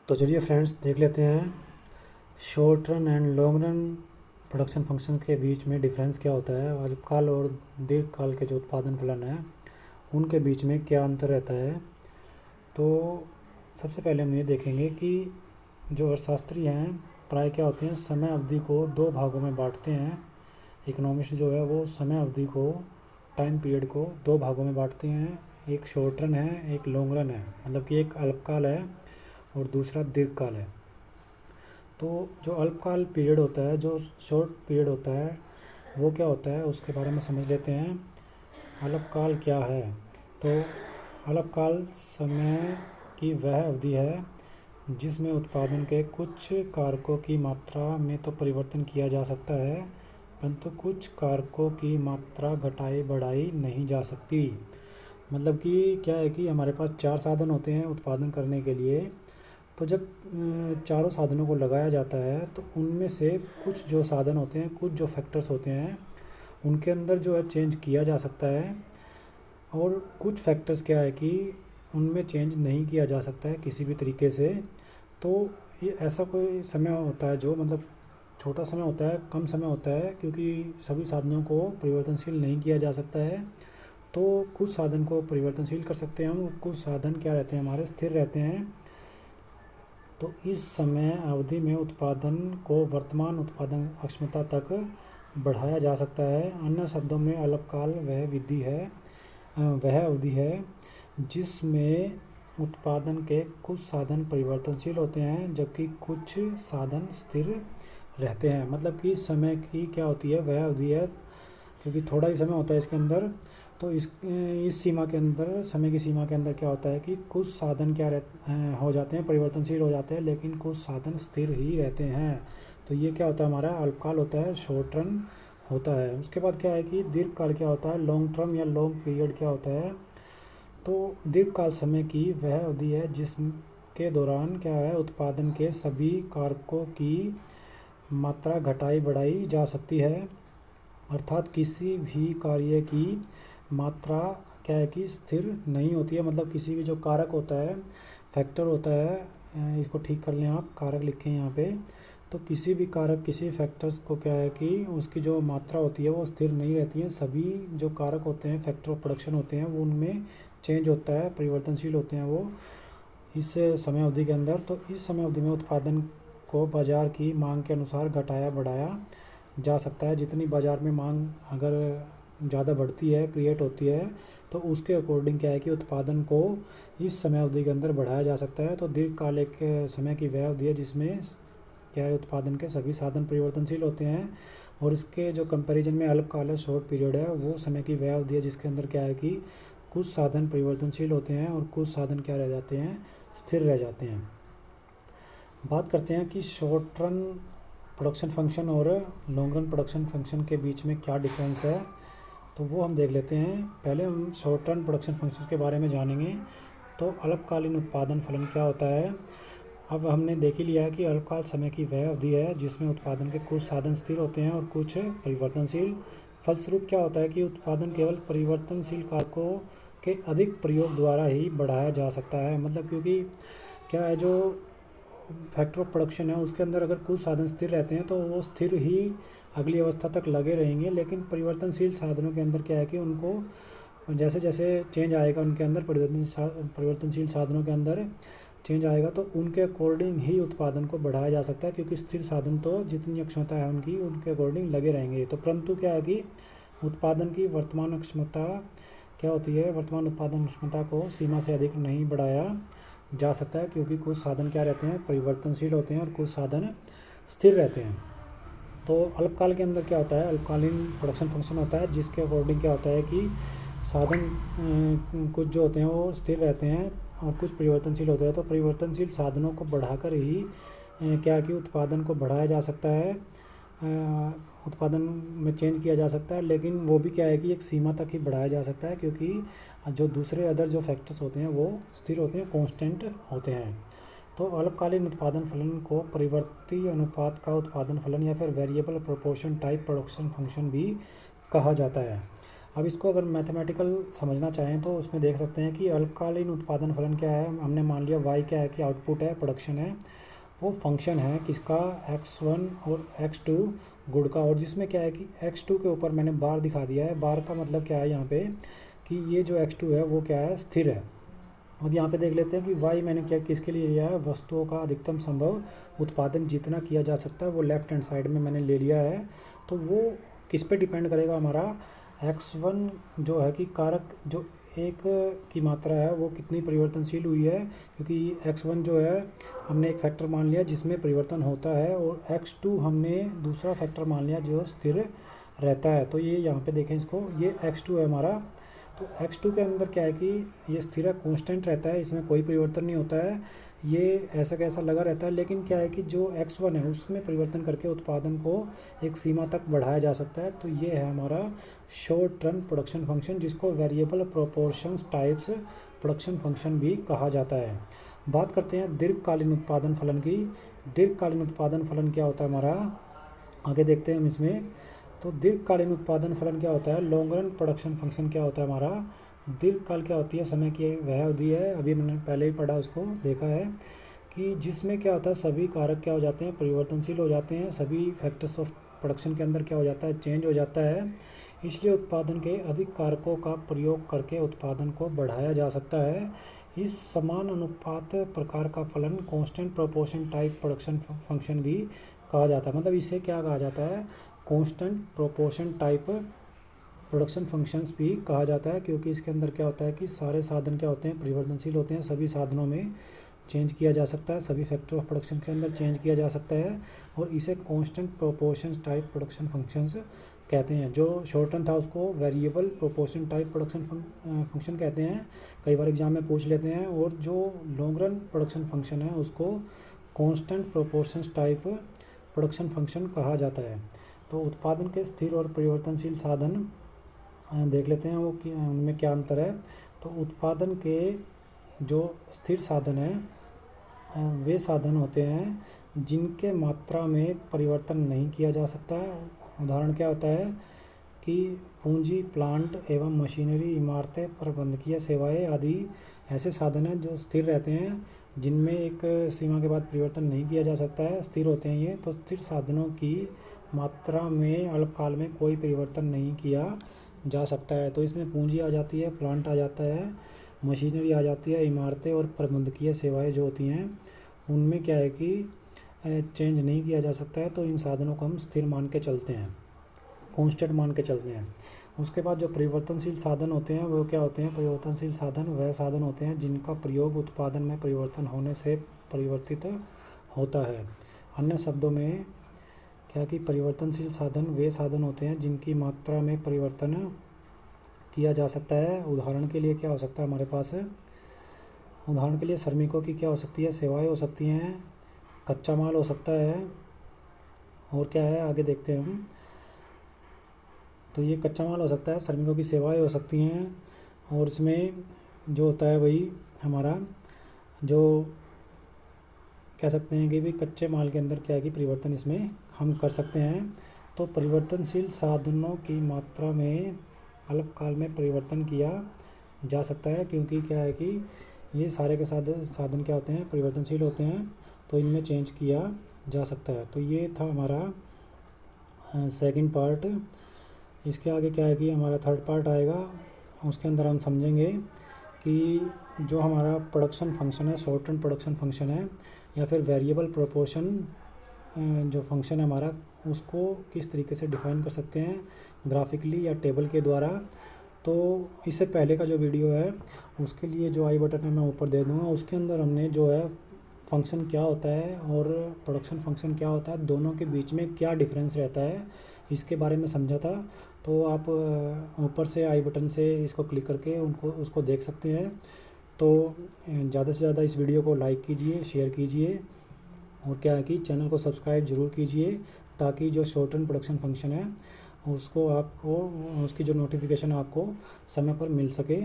तो चलिए फ्रेंड्स देख लेते हैं short run and long run production function के बीच में डिफरेंस क्या होता है। अल्पकाल और दीर्घकाल के जो उत्पादन फलन है उनके बीच में क्या अंतर रहता है। तो सबसे पहले हम ये देखेंगे कि जो अर्थशास्त्री हैं प्राय क्या होते हैं, समय अवधि को दो भागों में बांटते हैं। इकोनॉमिस्ट जो है वो समय अवधि को, टाइम पीरियड को दो भागों में बांटते हैं। एक शॉर्ट रन है, एक लॉन्ग रन है, मतलब कि एक अल्पकाल है और दूसरा दीर्घकाल है। तो जो अल्पकाल पीरियड होता है, जो शॉर्ट पीरियड होता है, वो क्या होता है उसके बारे में समझ लेते हैं। अल्पकाल क्या है? तो अल्पकाल समय की वह अवधि है जिसमें उत्पादन के कुछ कारकों की मात्रा में तो परिवर्तन किया जा सकता है, परंतु कुछ कारकों की मात्रा घटाई बढ़ाई नहीं जा सकती। मतलब कि क्या है कि हमारे पास चार साधन होते हैं उत्पादन करने के लिए। तो जब चारों साधनों को लगाया जाता है तो उनमें से कुछ जो साधन होते हैं, कुछ जो फैक्टर्स होते हैं, उनके अंदर जो है चेंज किया जा सकता है, और कुछ फैक्टर्स क्या है कि उनमें चेंज नहीं किया जा सकता है किसी भी तरीके से। तो ये ऐसा कोई समय होता है जो मतलब छोटा समय होता है, कम समय होता है, क्योंकि सभी साधनों को परिवर्तनशील नहीं किया जा सकता है। तो कुछ साधन को परिवर्तनशील कर सकते हैं हम, कुछ साधन क्या रहते हैं हमारे स्थिर रहते हैं। तो इस समय अवधि में उत्पादन को वर्तमान उत्पादन अक्षमता तक बढ़ाया जा सकता है। अन्य शब्दों में अल्पकाल वह अवधि है जिसमें उत्पादन के कुछ साधन परिवर्तनशील होते हैं जबकि कुछ साधन स्थिर रहते हैं। मतलब कि समय की क्या होती है, वह अवधि है, क्योंकि थोड़ा ही समय होता है इसके अंदर। तो इस सीमा के अंदर, समय की सीमा के अंदर क्या होता है कि कुछ साधन क्या हो जाते हैं, परिवर्तनशील हो जाते हैं, लेकिन कुछ साधन स्थिर ही रहते हैं। तो ये क्या होता है, हमारा अल्पकाल होता है, शॉर्ट रन होता है। उसके बाद क्या है कि दीर्घकाल क्या होता है, लॉन्ग टर्म या लॉन्ग पीरियड क्या होता है। तो दीर्घकाल समय की वह अवधि है जिसके दौरान क्या है, उत्पादन के सभी कारकों की मात्रा घटाई बढ़ाई जा सकती है। अर्थात किसी भी कार्य की मात्रा क्या है कि स्थिर नहीं होती है। मतलब किसी भी जो कारक होता है, फैक्टर होता है, इसको ठीक कर लें आप, कारक लिखें यहाँ पे। तो किसी भी कारक, किसी फैक्टर्स को क्या है कि उसकी जो मात्रा होती है वो स्थिर नहीं रहती है। सभी जो कारक होते हैं, फैक्टर ऑफ प्रोडक्शन होते हैं, वो उनमें चेंज होता है, परिवर्तनशील होते हैं वो इस समय अवधि के अंदर। तो इस समय अवधि में उत्पादन को बाज़ार की मांग के अनुसार घटाया बढ़ाया जा सकता है। जितनी बाज़ार में मांग अगर ज़्यादा बढ़ती है, क्रिएट होती है, तो उसके अकॉर्डिंग क्या है कि उत्पादन को इस समय अवधि के अंदर बढ़ाया जा सकता है। तो दीर्घकाल एक समय की वह अवधि है जिसमें क्या है, उत्पादन के सभी साधन परिवर्तनशील होते हैं। और इसके जो कंपैरिजन में अल्पकाल है, शॉर्ट पीरियड है, वो समय की वह अवधि है जिसके अंदर क्या है कि कुछ साधन परिवर्तनशील होते हैं और कुछ साधन क्या रह जाते हैं, स्थिर रह जाते हैं। बात करते हैं कि शॉर्ट रन प्रोडक्शन फंक्शन और लॉन्ग रन प्रोडक्शन फंक्शन के बीच में क्या डिफरेंस है, तो वो हम देख लेते हैं। पहले हम शॉर्ट रन प्रोडक्शन फंक्शन के बारे में जानेंगे। तो अल्पकालीन उत्पादन फलन क्या होता है। अब हमने देख ही लिया है कि अल्पकाल समय की वह अवधि है जिसमें उत्पादन के कुछ साधन स्थिर होते हैं और कुछ परिवर्तनशील। फलस्वरूप क्या होता है कि उत्पादन केवल परिवर्तनशील कारकों के अधिक प्रयोग द्वारा ही बढ़ाया जा सकता है। मतलब क्योंकि क्या है, जो फैक्टर ऑफ प्रोडक्शन है उसके अंदर अगर कुछ साधन स्थिर रहते हैं तो वो स्थिर ही अगली अवस्था तक लगे रहेंगे। लेकिन परिवर्तनशील साधनों के अंदर क्या है कि उनको जैसे जैसे चेंज आएगा उनके अंदर, परिवर्तनशील साधनों के अंदर चेंज आएगा तो उनके अकॉर्डिंग ही उत्पादन को बढ़ाया जा सकता है, क्योंकि स्थिर साधन तो जितनी अक्षमता है उनकी, उनके अकॉर्डिंग लगे रहेंगे। तो परंतु क्या है कि उत्पादन की वर्तमान क्षमता क्या होती है, वर्तमान उत्पादन क्षमता को सीमा से अधिक नहीं बढ़ाया जा सकता है, क्योंकि कुछ साधन क्या रहते हैं, परिवर्तनशील होते हैं और कुछ साधन स्थिर रहते हैं। तो अल्पकाल के अंदर क्या होता है, अल्पकालीन प्रोडक्शन फंक्शन होता है जिसके अकॉर्डिंग क्या होता है कि साधन कुछ जो होते हैं वो स्थिर रहते हैं और कुछ परिवर्तनशील होते हैं। तो परिवर्तनशील साधनों को बढ़ाकर ही क्या कि उत्पादन को बढ़ाया जा सकता है, उत्पादन में चेंज किया जा सकता है। लेकिन वो भी क्या है कि एक सीमा तक ही बढ़ाया जा सकता है, क्योंकि जो दूसरे अदर जो फैक्टर्स होते हैं वो स्थिर होते हैं, कांस्टेंट होते हैं। तो अल्पकालीन उत्पादन फलन को परिवर्ती अनुपात का उत्पादन फलन या फिर variable proportion type production function भी कहा जाता है। अब इसको अगर मैथमेटिकल समझना चाहें तो उसमें देख सकते हैं कि अल्पकालीन उत्पादन फलन क्या है। हमने मान लिया y क्या है कि आउटपुट है, प्रोडक्शन है, वो फंक्शन है किसका, x1 और x2 गुण का, और जिसमें क्या है कि x2 के ऊपर मैंने बार दिखा दिया है। बार का मतलब क्या है यहाँ पे कि ये जो x2 है वो क्या है, स्थिर है। अब यहाँ पे देख लेते हैं कि y मैंने क्या किसके लिए लिया है, वस्तुओं का अधिकतम संभव उत्पादन जितना किया जा सकता है वो लेफ्ट हैंड साइड में मैंने ले लिया है। तो वो किस पे डिपेंड करेगा, हमारा x1 जो है कि कारक जो एक की मात्रा है वो कितनी परिवर्तनशील हुई है, क्योंकि x1 जो है हमने एक फैक्टर मान लिया जिसमें परिवर्तन होता है, और x2 हमने दूसरा फैक्टर मान लिया जो स्थिर रहता है। तो ये यहाँ पे देखें इसको, ये x2 है हमारा। तो x2 के अंदर क्या है कि ये स्थिर है, कांस्टेंट रहता है, इसमें कोई परिवर्तन नहीं होता है, ये ऐसा कैसा लगा रहता है। लेकिन क्या है कि जो x1 है उसमें परिवर्तन करके उत्पादन को एक सीमा तक बढ़ाया जा सकता है। तो ये है हमारा शॉर्ट रन प्रोडक्शन फंक्शन, जिसको variable proportions types production function भी कहा जाता है। बात करते हैं दीर्घकालीन उत्पादन फलन की। दीर्घकालीन उत्पादन फलन क्या होता है हमारा, आगे देखते हैं हम इसमें। तो दीर्घकालीन उत्पादन फलन क्या होता है, लॉन्ग रन प्रोडक्शन फंक्शन क्या होता है हमारा। दीर्घकाल क्या होती है, समय की वह अवधि है, अभी मैंने पहले ही पढ़ा उसको देखा है कि जिसमें क्या होता है सभी कारक क्या हो जाते हैं, परिवर्तनशील हो जाते हैं, सभी फैक्टर्स ऑफ प्रोडक्शन के अंदर क्या हो जाता है, चेंज हो जाता है। इसलिए उत्पादन के अधिक कारकों का प्रयोग करके उत्पादन को बढ़ाया जा सकता है। इस समान अनुपात प्रकार का फलन constant proportion type production function भी कहा जाता है। मतलब इसे क्या कहा जाता है, constant proportion type production functions भी कहा जाता है, क्योंकि इसके अंदर क्या होता है कि सारे साधन क्या होते हैं, परिवर्तनशील होते हैं, सभी साधनों में चेंज किया जा सकता है, सभी फैक्टर ऑफ प्रोडक्शन के अंदर चेंज किया जा सकता है, और इसे constant proportion type production functions कहते हैं। जो शॉर्ट रन था उसको variable proportion type production function कहते हैं, कई बार एग्जाम में पूछ लेते हैं। और जो लॉन्ग रन प्रोडक्शन फंक्शन है उसको constant proportion type production function कहा जाता है। तो उत्पादन के स्थिर और परिवर्तनशील साधन देख लेते हैं वो उनमें क्या अंतर है। तो उत्पादन के जो स्थिर साधन है वे साधन होते हैं जिनके मात्रा में परिवर्तन नहीं किया जा सकता है। उदाहरण क्या होता है कि पूंजी, प्लांट एवं मशीनरी, इमारतें, प्रबंधकीय सेवाएं आदि ऐसे साधन हैं जो स्थिर रहते हैं, जिनमें एक सीमा के बाद परिवर्तन नहीं किया जा सकता है, स्थिर होते हैं ये। तो स्थिर साधनों की मात्रा में अल्पकाल में कोई परिवर्तन नहीं किया जा सकता है। तो इसमें पूंजी आ जाती है, प्लांट आ जाता है, मशीनरी आ जाती है, इमारतें और प्रबंधकीय सेवाएं जो होती हैं उनमें क्या है कि चेंज नहीं किया जा सकता है। तो इन साधनों को हम स्थिर मान के चलते हैं, कांस्टेंट मान के चलते हैं। उसके बाद जो परिवर्तनशील साधन होते हैं वो क्या होते हैं, परिवर्तनशील साधन वह साधन होते हैं जिनका प्रयोग उत्पादन में परिवर्तन होने से परिवर्तित होता है। अन्य शब्दों में क्या कि परिवर्तनशील साधन वे साधन होते हैं जिनकी मात्रा में परिवर्तन किया जा सकता है। उदाहरण के लिए क्या हो सकता है हमारे पास, उदाहरण के लिए श्रमिकों की क्या हो सकती है, सेवाएं हो सकती हैं, कच्चा माल हो सकता है, और क्या है आगे देखते हैं हम। तो ये कच्चा माल हो सकता है, श्रमिकों की सेवाएं हो सकती हैं, और इसमें जो होता है वही हमारा जो कह सकते हैं कि भी कच्चे माल के अंदर क्या है कि परिवर्तन इसमें हम कर सकते हैं। तो परिवर्तनशील साधनों की मात्रा में अल्पकाल में परिवर्तन किया जा सकता है, क्योंकि क्या है कि ये सारे के साधन क्या होते हैं, परिवर्तनशील होते हैं, तो इनमें चेंज किया जा सकता है। तो ये था हमारा सेकंड पार्ट। इसके आगे क्या है कि हमारा थर्ड पार्ट आएगा, उसके अंदर हम समझेंगे कि जो हमारा प्रोडक्शन फंक्शन है, शॉर्ट रन प्रोडक्शन फंक्शन है, या फिर वेरिएबल प्रोपोर्शन जो फंक्शन है हमारा, उसको किस तरीके से डिफ़ाइन कर सकते हैं ग्राफिकली या टेबल के द्वारा। तो इससे पहले का जो वीडियो है उसके लिए जो आई बटन है मैं ऊपर दे दूँगा, उसके अंदर हमने जो है फंक्शन क्या होता है और प्रोडक्शन फंक्शन क्या होता है, दोनों के बीच में क्या डिफरेंस रहता है, इसके बारे में समझा था। तो आप ऊपर से आई बटन से इसको क्लिक करके उसको देख सकते हैं। तो ज़्यादा से ज़्यादा इस वीडियो को लाइक कीजिए, शेयर कीजिए, और क्या है कि चैनल को सब्सक्राइब ज़रूर कीजिए, ताकि जो शॉर्ट रन प्रोडक्शन फंक्शन है उसको आपको उसकी जो नोटिफिकेशन आपको समय पर मिल सके।